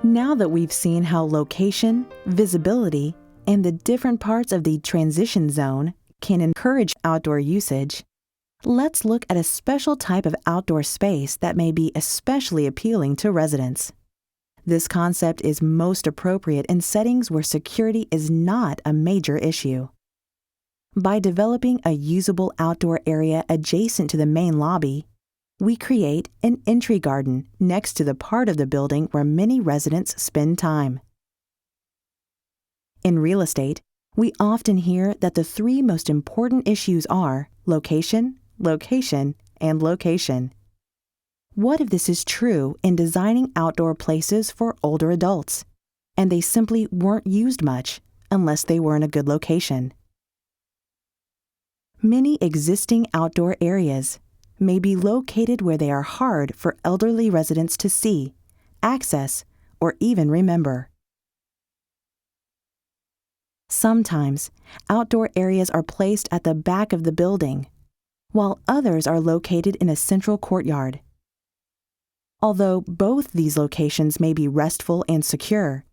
Now that we've seen how location, visibility, and the different parts of the transition zone can encourage outdoor usage, let's look at a special type of outdoor space that may be especially appealing to residents. This concept is most appropriate in settings where security is not a major issue. By developing a usable outdoor area adjacent to the main lobby, we create an entry garden next to the part of the building where many residents spend time. In real estate, we often hear that the three most important issues are location, location, and location. What if this is true in designing outdoor places for older adults, and they simply weren't used much unless they were in a good location? Many existing outdoor areas may be located where they are hard for elderly residents to see, access, or even remember. Sometimes, outdoor areas are placed at the back of the building, while others are located in a central courtyard. Although both these locations may be restful and secure,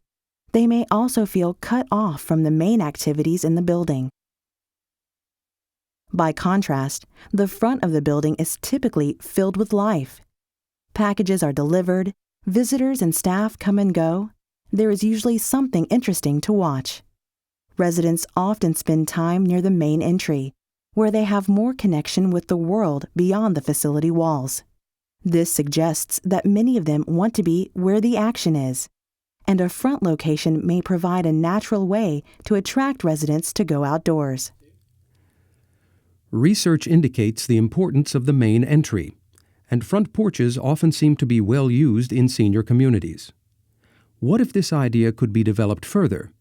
they may also feel cut off from the main activities in the building. By contrast, the front of the building is typically filled with life. Packages are delivered, visitors and staff come and go. There is usually something interesting to watch. Residents often spend time near the main entry, where they have more connection with the world beyond the facility walls. This suggests that many of them want to be where the action is, and a front location may provide a natural way to attract residents to go outdoors. Research indicates the importance of the main entry, and front porches often seem to be well used in senior communities. What if this idea could be developed further,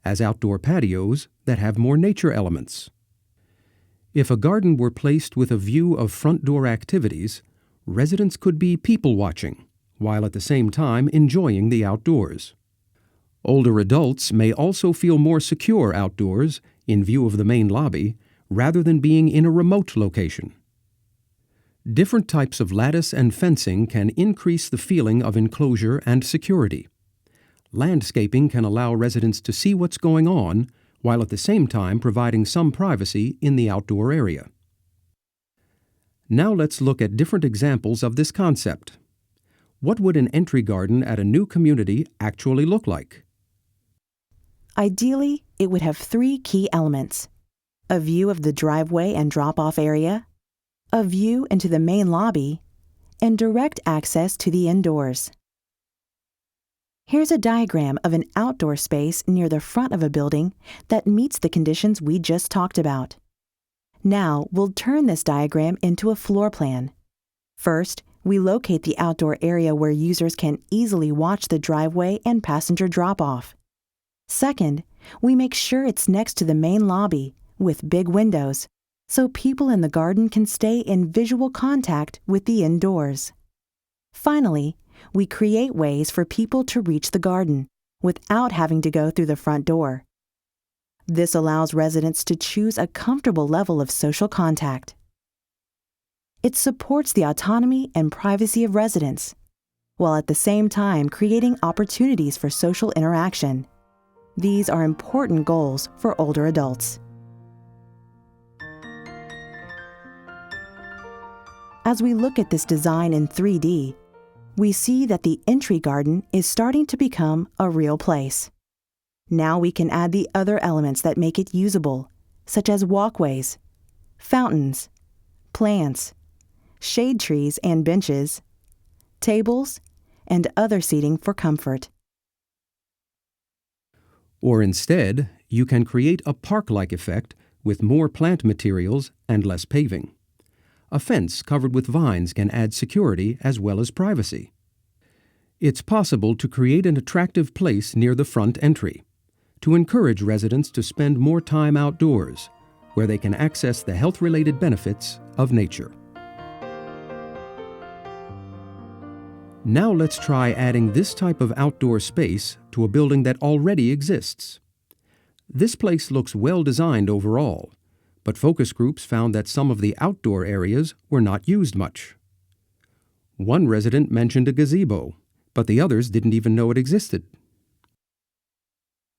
as outdoor patios that have more nature elements? If a garden were placed with a view of front door activities, residents could be people-watching, while at the same time enjoying the outdoors. Older adults may also feel more secure outdoors, in view of the main lobby, rather than being in a remote location. Different types of lattice and fencing can increase the feeling of enclosure and security. Landscaping can allow residents to see what's going on, while at the same time providing some privacy in the outdoor area. Now let's look at different examples of this concept. What would an entry garden at a new community actually look like? Ideally, it would have three key elements: a view of the driveway and drop-off area, a view into the main lobby, and direct access to the indoors. Here's a diagram of an outdoor space near the front of a building that meets the conditions we just talked about. Now, we'll turn this diagram into a floor plan. First, we locate the outdoor area where users can easily watch the driveway and passenger drop-off. Second, we make sure it's next to the main lobby, with big windows, so people in the garden can stay in visual contact with the indoors. Finally, we create ways for people to reach the garden without having to go through the front door. This allows residents to choose a comfortable level of social contact. It supports the autonomy and privacy of residents, while at the same time creating opportunities for social interaction. These are important goals for older adults. As we look at this design in 3D, we see that the entry garden is starting to become a real place. Now we can add the other elements that make it usable, such as walkways, fountains, plants, shade trees and benches, tables, and other seating for comfort. Or instead, you can create a park-like effect with more plant materials and less paving. A fence covered with vines can add security as well as privacy. It's possible to create an attractive place near the front entry, to encourage residents to spend more time outdoors, where they can access the health-related benefits of nature. Now let's try adding this type of outdoor space to a building that already exists. This place looks well designed overall, but focus groups found that some of the outdoor areas were not used much. One resident mentioned a gazebo, but the others didn't even know it existed.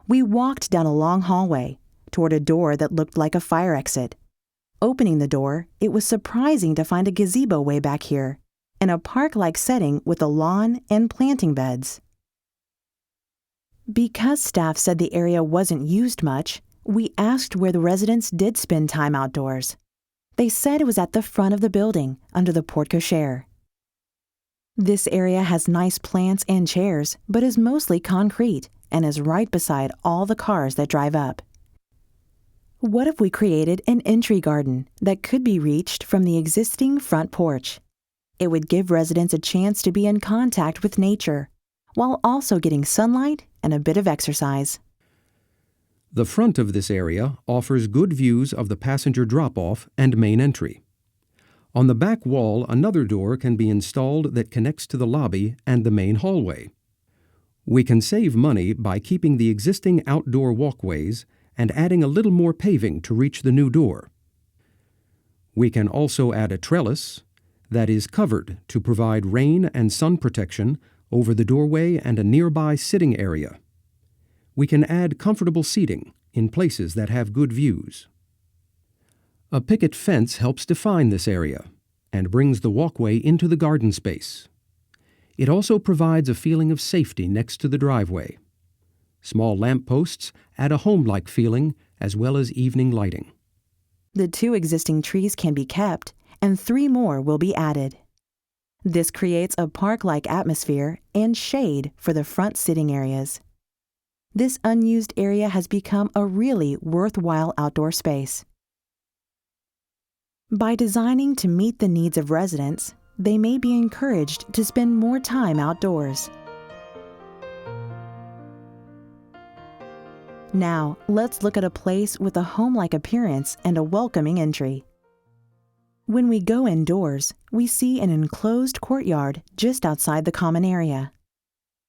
We walked down a long hallway toward a door that looked like a fire exit. Opening the door, it was surprising to find a gazebo way back here, in a park-like setting with a lawn and planting beds. Because staff said the area wasn't used much, we asked where the residents did spend time outdoors. They said it was at the front of the building, under the porte cochere. This area has nice plants and chairs, but is mostly concrete and is right beside all the cars that drive up. What if we created an entry garden that could be reached from the existing front porch? It would give residents a chance to be in contact with nature, while also getting sunlight and a bit of exercise. The front of this area offers good views of the passenger drop-off and main entry. On the back wall, another door can be installed that connects to the lobby and the main hallway. We can save money by keeping the existing outdoor walkways and adding a little more paving to reach the new door. We can also add a trellis that is covered to provide rain and sun protection over the doorway and a nearby sitting area. We can add comfortable seating in places that have good views. A picket fence helps define this area and brings the walkway into the garden space. It also provides a feeling of safety next to the driveway. Small lampposts add a home-like feeling as well as evening lighting. The 2 existing trees can be kept, and 3 more will be added. This creates a park-like atmosphere and shade for the front sitting areas. This unused area has become a really worthwhile outdoor space. By designing to meet the needs of residents, they may be encouraged to spend more time outdoors. Now, let's look at a place with a home-like appearance and a welcoming entry. When we go indoors, we see an enclosed courtyard just outside the common area.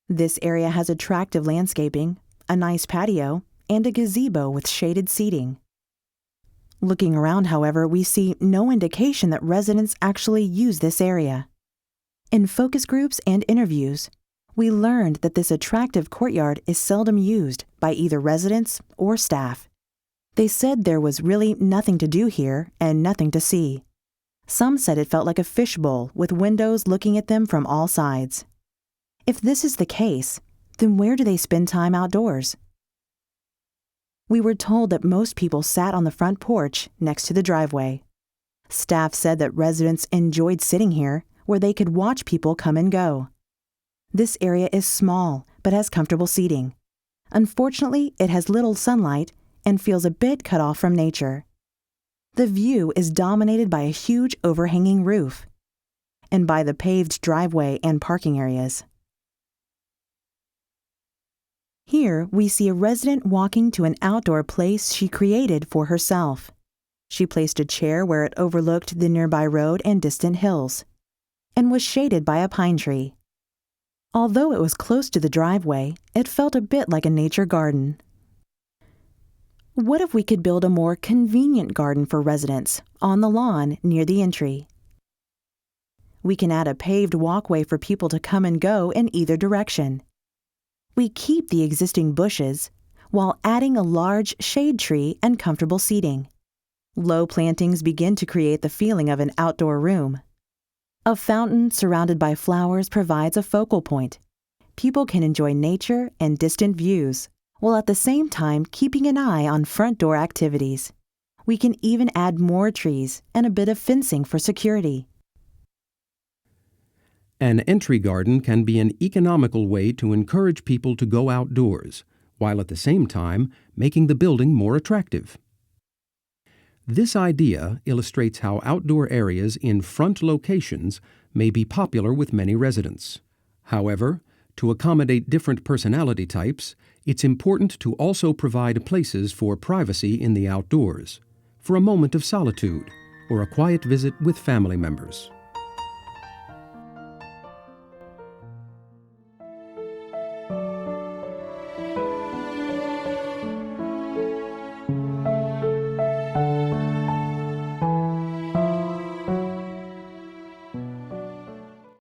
This area has attractive landscaping, a nice patio, and a gazebo with shaded seating. Looking around, however, we see no indication that residents actually use this area. In focus groups and interviews, we learned that this attractive courtyard is seldom used by either residents or staff. They said there was really nothing to do here and nothing to see. Some said it felt like a fishbowl with windows looking at them from all sides. If this is the case, then where do they spend time outdoors? We were told that most people sat on the front porch next to the driveway. Staff said that residents enjoyed sitting here where they could watch people come and go. This area is small but has comfortable seating. Unfortunately, it has little sunlight and feels a bit cut off from nature. The view is dominated by a huge overhanging roof and by the paved driveway and parking areas. Here, we see a resident walking to an outdoor place she created for herself. She placed a chair where it overlooked the nearby road and distant hills, and was shaded by a pine tree. Although it was close to the driveway, it felt a bit like a nature garden. What if we could build a more convenient garden for residents on the lawn near the entry? We can add a paved walkway for people to come and go in either direction. We keep the existing bushes while adding a large shade tree and comfortable seating. Low plantings begin to create the feeling of an outdoor room. A fountain surrounded by flowers provides a focal point. People can enjoy nature and distant views, while at the same time keeping an eye on front door activities. We can even add more trees and a bit of fencing for security. An entry garden can be an economical way to encourage people to go outdoors, while at the same time making the building more attractive. This idea illustrates how outdoor areas in front locations may be popular with many residents. However, to accommodate different personality types, it's important to also provide places for privacy in the outdoors, for a moment of solitude, or a quiet visit with family members.